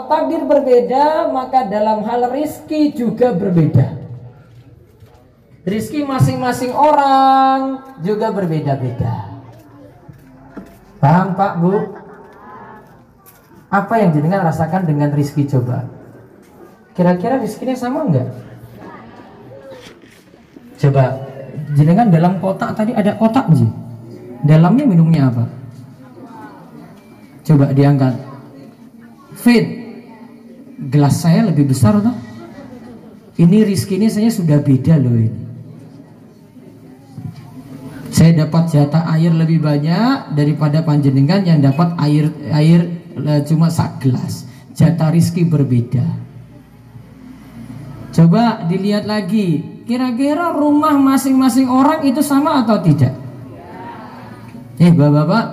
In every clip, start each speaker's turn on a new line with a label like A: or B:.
A: kalau takdir berbeda, maka dalam hal rizki juga berbeda. Rizki masing-masing orang juga berbeda-beda. Paham Pak, Bu? Apa yang jenengan rasakan dengan rizki coba? Kira-kira rizkinya sama enggak? Coba, jenengan dalam kotak tadi ada kotak sih. Dalamnya minumnya apa? Coba diangkat. Fit, gelas saya lebih besar toh? Ini rizkinya saya sudah beda loh ini. Saya dapat jatah air lebih banyak daripada panjenengan yang dapat air cuma sak gelas. Jatah rizki berbeda. Coba dilihat lagi, kira-kira rumah masing-masing orang itu sama atau tidak? Bapak-bapak,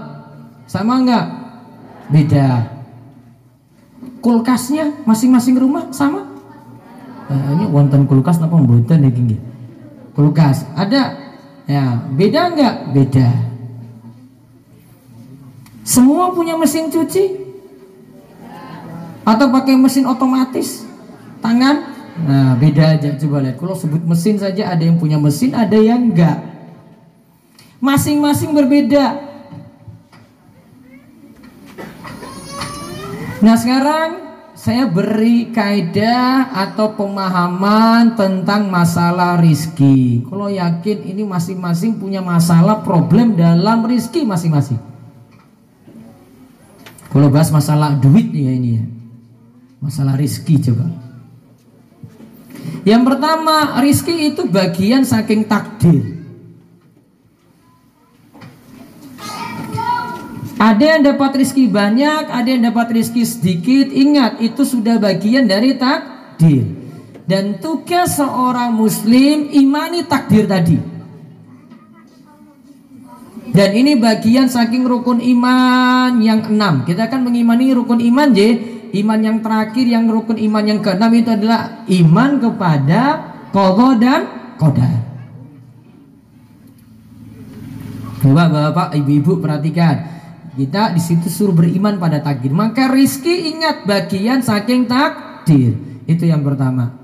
A: sama enggak? Beda. Kulkasnya masing-masing rumah sama? Ini wonten kulkas apa mboten iki? Kulkas ada. Ya, beda enggak? Beda. Semua punya mesin cuci? Atau pakai mesin otomatis? Tangan? Nah, beda aja. Coba lihat. Kalau sebut mesin saja ada yang punya mesin, ada yang enggak. Masing-masing berbeda. Nah, sekarang saya beri kaidah atau pemahaman tentang masalah rizki. Kalau yakin ini masing-masing punya masalah problem dalam rizki masing-masing. Kalau bahas masalah duit nih ya ini ya. Masalah rizki coba. Yang pertama, rizki itu bagian saking takdir. Ada yang dapat rizki banyak, ada yang dapat rizki sedikit. Ingat, itu sudah bagian dari takdir. Dan tugas seorang muslim imani takdir tadi. Dan ini bagian saking rukun iman yang 6. Kita akan mengimani rukun iman iman yang terakhir, yang rukun iman yang ke-6 itu adalah iman kepada qadha dan qadar. Coba Bapak, Ibu-ibu perhatikan. Kita di situ suruh beriman pada takdir. Maka rizki ingat bagian saking takdir. Itu yang pertama.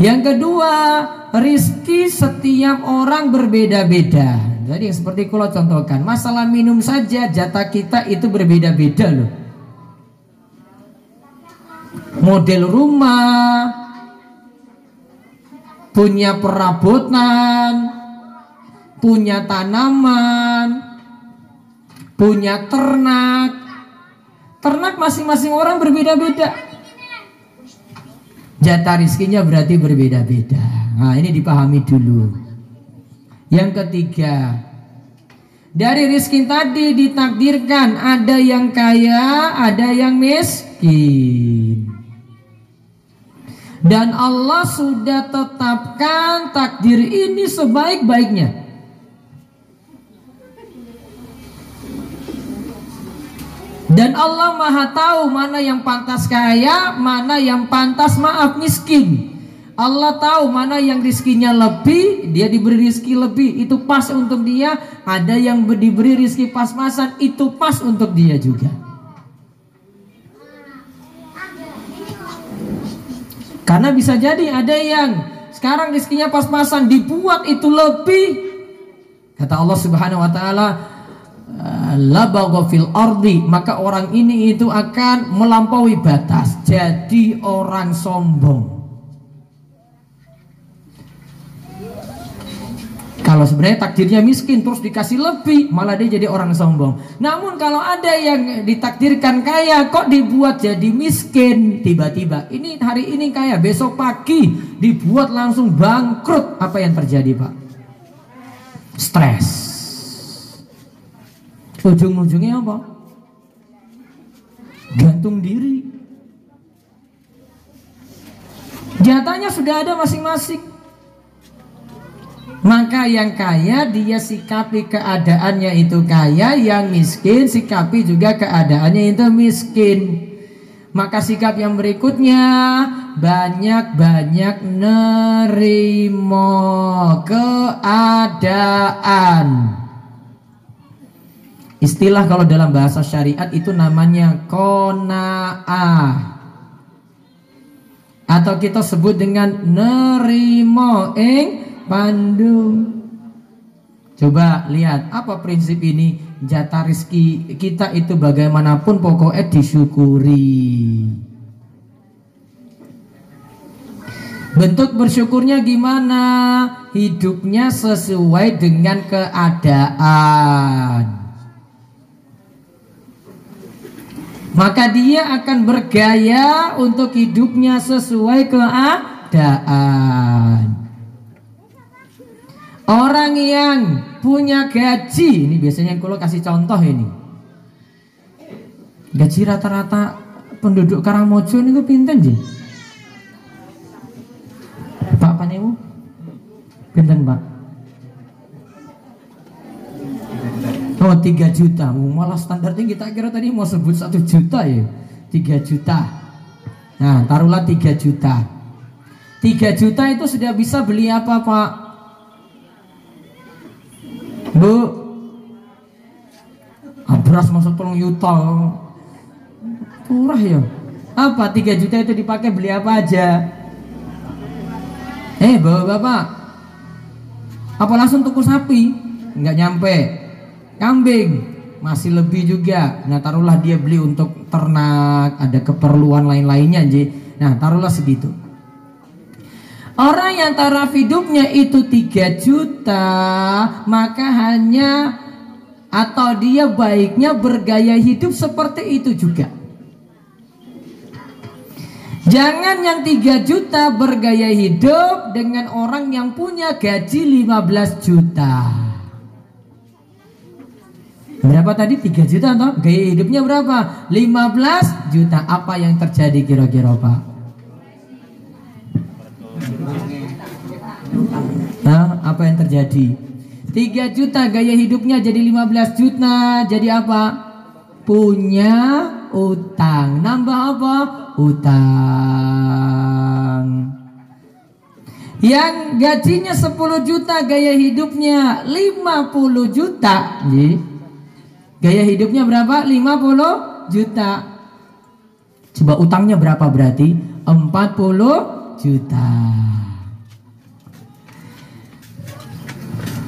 A: Yang kedua, rizki setiap orang berbeda-beda. Jadi seperti kalau contohkan masalah minum saja jatah kita itu berbeda-beda loh. Model rumah, punya perabotan, punya tanaman, punya ternak. Ternak masing-masing orang berbeda-beda. Jatah rizkinya berarti berbeda-beda. Nah, ini dipahami dulu. Yang ketiga, dari rizki tadi ditakdirkan ada yang kaya, ada yang miskin. Dan Allah sudah tetapkan takdir ini sebaik-baiknya. Dan Allah Maha tahu mana yang pantas kaya, mana yang pantas miskin. Allah tahu mana yang rizkinya lebih, dia diberi rizki lebih, itu pas untuk dia. Ada yang diberi rizki pas-pasan, itu pas untuk dia juga. Karena bisa jadi ada yang sekarang rizkinya pas-pasan, dibuat itu lebih. Kata Allah Subhanahu wa taala, labagha fil ardi, maka orang ini itu akan melampaui batas, jadi orang sombong. Kalau sebenarnya takdirnya miskin terus dikasih lebih, malah dia jadi orang sombong. Namun kalau ada yang ditakdirkan kaya kok dibuat jadi miskin tiba-tiba, ini hari ini kaya, besok pagi dibuat langsung bangkrut, apa yang terjadi Pak? Stres. Ujung-ujungnya apa? Gantung diri. Jatahnya sudah ada masing-masing. Maka yang kaya dia sikapi keadaannya itu kaya, yang miskin sikapi juga keadaannya itu miskin. Maka sikap yang berikutnya, banyak-banyak nerimo keadaan. Istilah kalau dalam bahasa syariat itu namanya qanaah, atau kita sebut dengan nerimo ing pandu. Coba lihat apa prinsip ini, jatah rezeki kita itu bagaimanapun pokoknya disyukuri. Bentuk bersyukurnya gimana? Hidupnya sesuai dengan keadaan. Maka dia akan bergaya untuk hidupnya sesuai keadaan. Orang yang punya gaji, ini biasanya kalau kasih contoh ini, gaji rata-rata penduduk Karangmojo ini pinten sih? Pak Panemu, pinten Pak? Oh 3 juta, malah standarnya kita kira tadi mau sebut 1 juta ya, 3 juta. Nah taruhlah 3 juta. 3 juta itu sudah bisa beli apa Pak? Bu, beras masuk 3 juta, murah ya. Apa 3 juta itu dipakai beli apa aja? Bapak-bapak, apa langsung tuku sapi? Nggak nyampe. Kambing masih lebih juga. Nah taruhlah dia beli untuk ternak, ada keperluan lain-lainnya Ji. Nah taruhlah segitu. Orang yang taraf hidupnya itu 3 juta, maka hanya atau dia baiknya bergaya hidup seperti itu juga. Jangan yang 3 juta bergaya hidup dengan orang yang punya gaji 15 juta. Berapa tadi? 3 juta atau gaya hidupnya berapa? 15 juta. Apa yang terjadi kira-kira Pak? Apa yang terjadi? 3 juta gaya hidupnya jadi 15 juta. Jadi apa? Punya utang. Nambah apa? Utang. Yang gajinya 10 juta gaya hidupnya 50 juta. Gaya hidupnya berapa? 50 juta. Coba utangnya berapa berarti? 40 juta.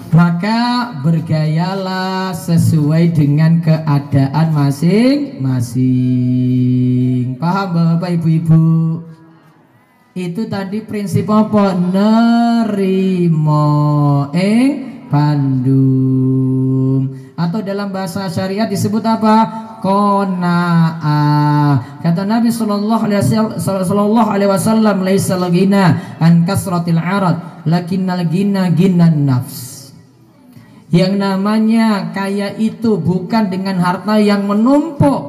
A: Maka bergayalah sesuai dengan keadaan masing-masing. Paham Bapak Ibu-ibu? Itu tadi prinsip apa? Nerimo ing pandum. Atau dalam bahasa syariat disebut apa? Qanaah. Kata Nabi sallallahu alaihi wasallam, laisal ghina an kasratil arad, lakinnal ghina ghinan nafs. Yang namanya kaya itu bukan dengan harta yang menumpuk,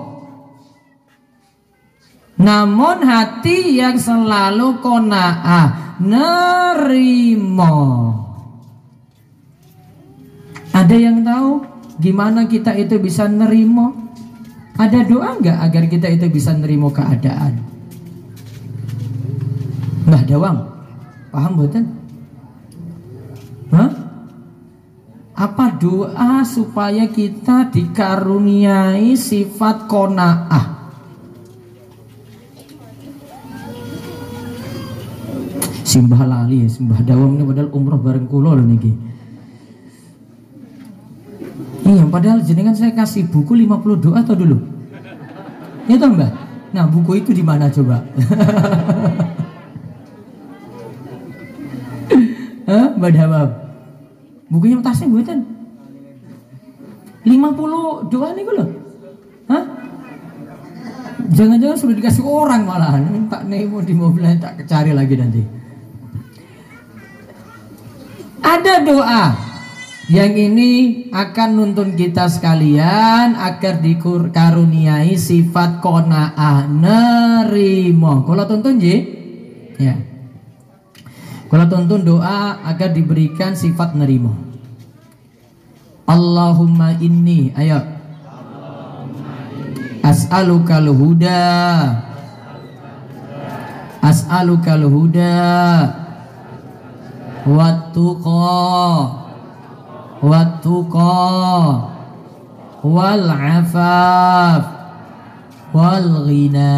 A: namun hati yang selalu qanaah, nerimo. Ada yang tahu gimana kita itu bisa nerimo? Ada doa enggak agar kita itu bisa nerimo keadaan? Mbah Dawang, paham betul? Hah? Apa doa supaya kita dikaruniai sifat qanaah? Simbah lali, Simbah Dawang ini padahal umroh bareng kula lho niki. Iya, padahal jenengan saya kasih buku 50 doa atau dulu. Ya toh Mbah? Nah, buku itu di mana coba? Mbak Dawang. Bukunya tasnya buatan 50 doa nih loh. Hah? Jangan-jangan sudah dikasih orang malahan. Pak Nemo di mobilnya tak cari lagi nanti. Ada doa yang ini akan nuntun kita sekalian agar dikaruniai sifat qanaah, nerimo. Kalau tuntun Ji? Ya. Kalau tuntun doa agar diberikan sifat nerimo. Allahumma inni, ayo. As'alukal huda. As'alukal huda. Wattuqa. Wattuqa. wal afaf wal ghina.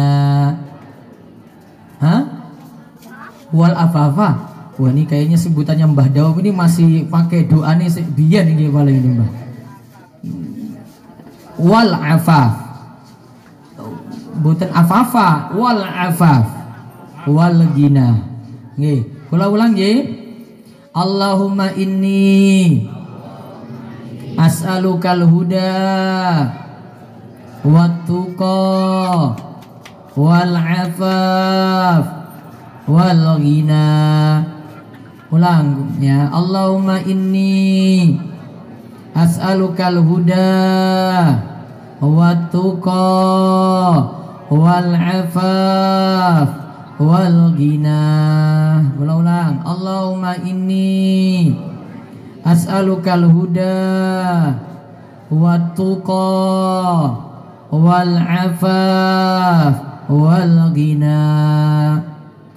A: Hah? Wal afafa. Wah, ini kayaknya sebutannya Mbah Dawab ini masih pakai doa nih biyen iki paling ini, Mbah. Wal afaf. Bukan afafa, wal afaf wal ghina. Nggih, kula ulang nggih. Allahumma inni as'alukal huda wat tuqa wal afaf wal ghina. Ulang ya. Allahumma inni as'alukal huda wat tuqa wal afaf wal ghina. Ulang. Allahumma inni as'alukal huda wat tuqa wal afaf wal ghina.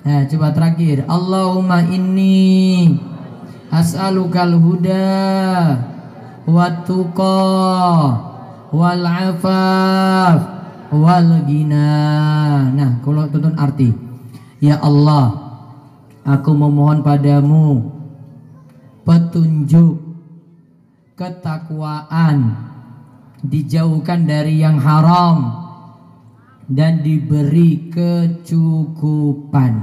A: Nah, coba terakhir. Allahumma inni as'alukal huda wat tuqa wal afaf wal ghina. Nah, kalau tuntun arti, ya Allah, aku memohon padamu petunjuk, ketakwaan, dijauhkan dari yang haram, dan diberi kecukupan.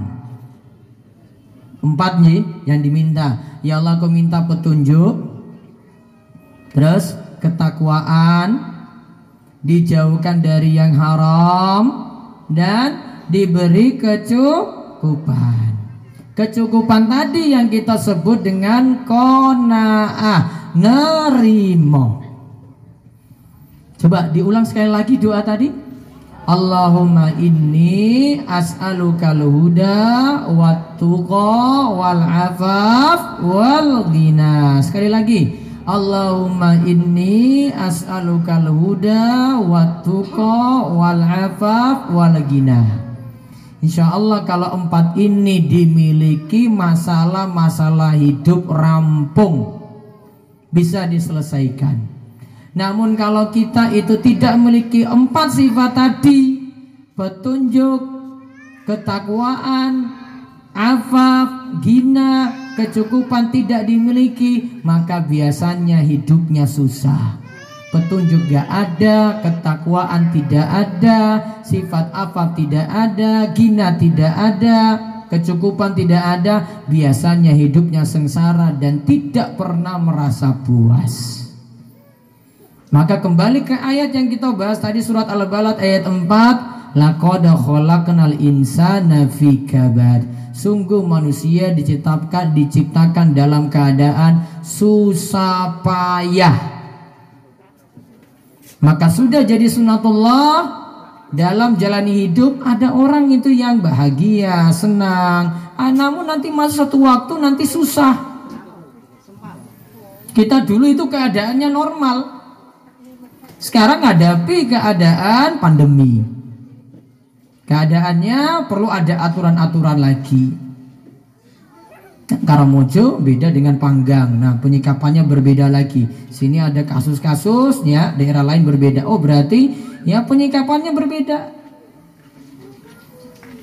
A: 4 nih yang diminta. Ya Allah, aku minta petunjuk, terus ketakwaan, dijauhkan dari yang haram, dan diberi kecukupan. Kecukupan tadi yang kita sebut dengan qanaah, nerimo. Coba diulang sekali lagi doa tadi. Allahumma inni as'alukal huda wat tuqa wal afaf wal ghina. Sekali lagi. Allahumma inni as'alukal huda wat tuqa wal afaf wal ghina. Insya Allah kalau 4 ini dimiliki, masalah-masalah hidup rampung, bisa diselesaikan. Namun kalau kita itu tidak memiliki 4 sifat tadi, petunjuk, ketakwaan, afaf, ghina, kecukupan tidak dimiliki, maka biasanya hidupnya susah. Petunjuk gak ada, ketakwaan tidak ada, sifat afaf tidak ada, ghina tidak ada, kecukupan tidak ada, biasanya hidupnya sengsara dan tidak pernah merasa puas. Maka kembali ke ayat yang kita bahas tadi, surat Al-Balad ayat 4, laqad khalaqnal insana fi kabad. Sungguh manusia diciptakan dalam keadaan susah payah. Maka sudah jadi sunatullah dalam jalani hidup, ada orang itu yang bahagia, senang, namun nanti masa satu waktu nanti susah. Kita dulu itu keadaannya normal, sekarang hadapi keadaan pandemi, keadaannya perlu ada aturan-aturan lagi. Karamojo beda dengan Panggang. Nah, penyikapannya berbeda lagi. Sini ada kasus-kasus ya, daerah lain berbeda. Oh, berarti ya penyikapannya berbeda.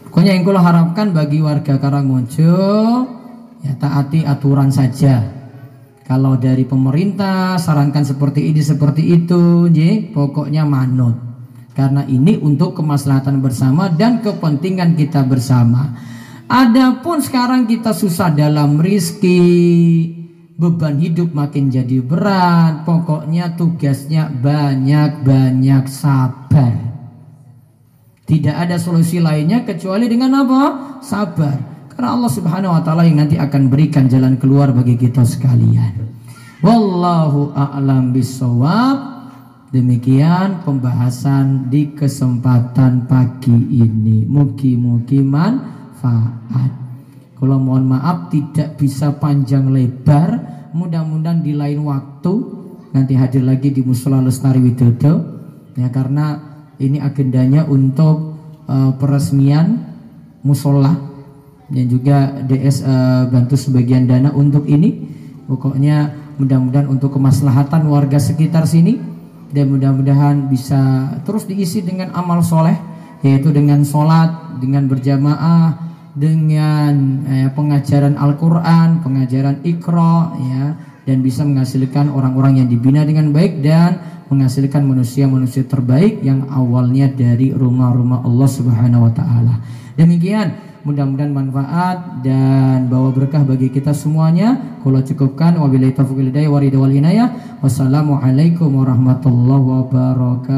A: Pokoknya yang kula harapkan bagi warga Karangmojo, ya taati aturan saja. Kalau dari pemerintah sarankan seperti ini seperti itu, pokoknya manut. Karena ini untuk kemaslahatan bersama dan kepentingan kita bersama. Adapun sekarang kita susah dalam rizki, beban hidup makin jadi berat, pokoknya tugasnya banyak-banyak sabar. Tidak ada solusi lainnya kecuali dengan apa? Sabar. Karena Allah Subhanahu wa taala yang nanti akan berikan jalan keluar bagi kita sekalian. Wallahu a'lam bishawab. Demikian pembahasan di kesempatan pagi ini. Mugi-mugi manfaat. Kalau mohon maaf tidak bisa panjang lebar, mudah-mudahan di lain waktu nanti hadir lagi di Mushola Lestari Widodo ya, karena ini agendanya untuk peresmian musola dan juga DS bantu sebagian dana untuk ini. Pokoknya mudah-mudahan untuk kemaslahatan warga sekitar sini, dan mudah-mudahan bisa terus diisi dengan amal soleh, yaitu dengan sholat, dengan berjamaah, dengan pengajaran Al-Quran, pengajaran Iqra, ya, dan bisa menghasilkan orang-orang yang dibina dengan baik dan menghasilkan manusia-manusia terbaik yang awalnya dari rumah-rumah Allah Subhanahu wa taala. Demikian, mudah-mudahan manfaat dan bawa berkah bagi kita semuanya. Qul cukupkan, wabillahi taufiq wal hidayah wa ridha wal inayah. Wassalamualaikum warahmatullahi wabarakatuh.